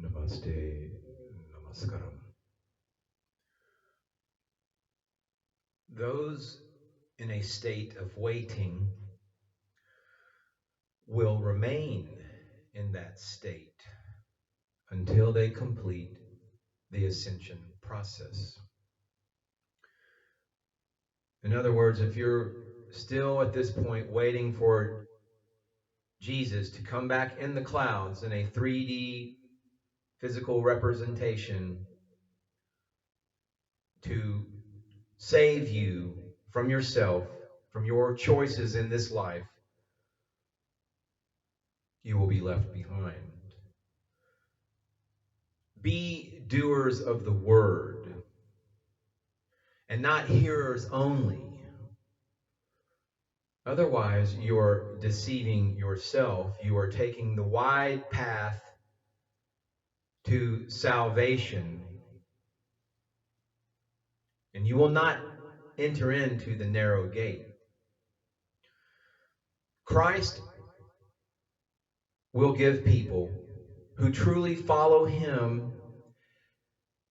Namaste, Namaskaram. Those in a state of waiting will remain in that state until they complete the ascension process. In other words, if you're still at this point waiting for Jesus to come back in the clouds in a 3D physical representation to save you from yourself, from your choices in this life, you will be left behind. Be doers of the word and not hearers only. Otherwise, you are deceiving yourself. You are taking the wide path to salvation, and you will not enter into the narrow gate. Christ will give people who truly follow him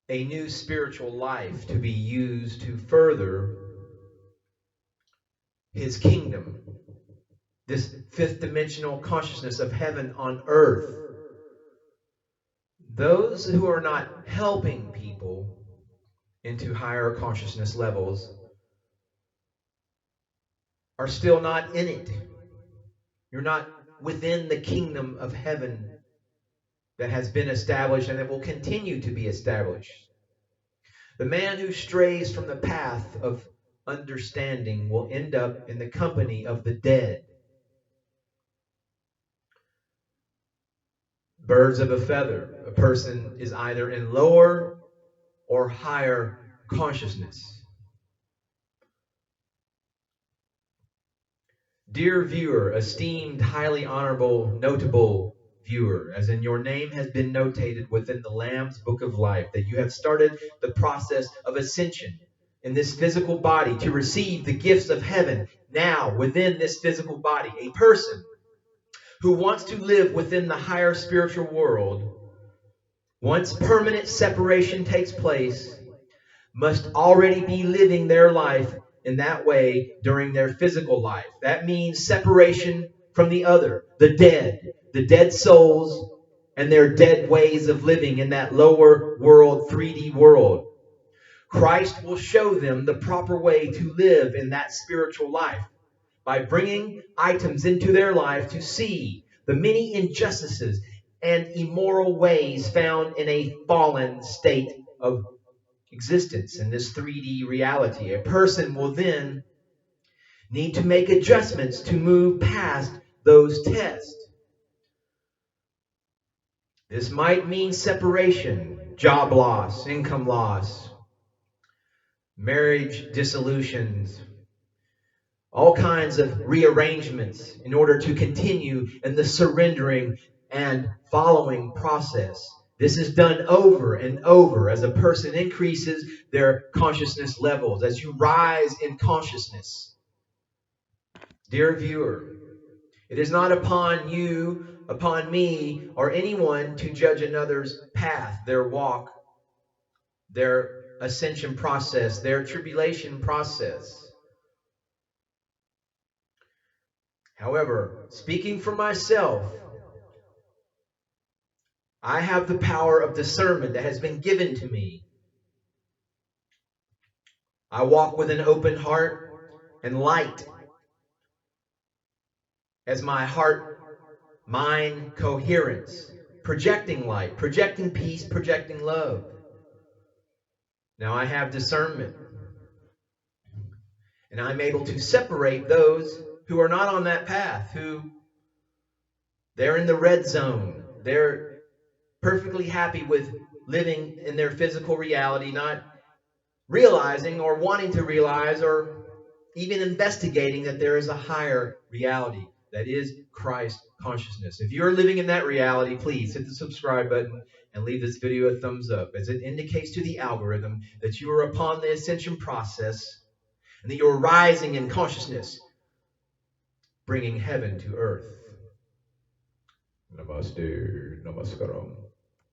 a new spiritual life to be used to further his kingdom, this fifth dimensional consciousness of heaven on earth. Those who are not helping people into higher consciousness levels are still not in it. You're not within the kingdom of heaven that has been established and that will continue to be established. The man who strays from the path of understanding will end up in the company of the dead. Birds of a feather. A person is either in lower or higher consciousness. Dear viewer, esteemed, highly honorable, notable viewer, as in your name has been notated within the Lamb's Book of Life, that you have started the process of ascension in this physical body to receive the gifts of heaven now within this physical body. A person who wants to live within the higher spiritual world, once permanent separation takes place, must already be living their life in that way during their physical life. That means separation from the other, the dead souls and their dead ways of living in that lower world, 3D world. Christ will show them the proper way to live in that spiritual life by bringing items into their life to see the many injustices and immoral ways found in a fallen state of existence in this 3D reality. A person will then need to make adjustments to move past those tests. This might mean separation, job loss, income loss, marriage dissolutions, all kinds of rearrangements in order to continue in the surrendering and following process. This is done over and over as a person increases their consciousness levels, as you rise in consciousness. Dear viewer, it is not upon you, upon me, or anyone to judge another's path, their walk, their ascension process, their tribulation process. However, speaking for myself, I have the power of discernment that has been given to me. I walk with an open heart and light as my heart, mind coherence, projecting light, projecting peace, projecting love. Now I have discernment, and I'm able to separate those who are not on that path, who they're in the red zone. They're perfectly happy with living in their physical reality, not realizing or wanting to realize or even investigating that there is a higher reality that is Christ consciousness. If you're living in that reality, please hit the subscribe button and leave this video a thumbs up, as it indicates to the algorithm that you are upon the ascension process and that you're rising in consciousness, bringing heaven to earth. Namaste, Namaskaram.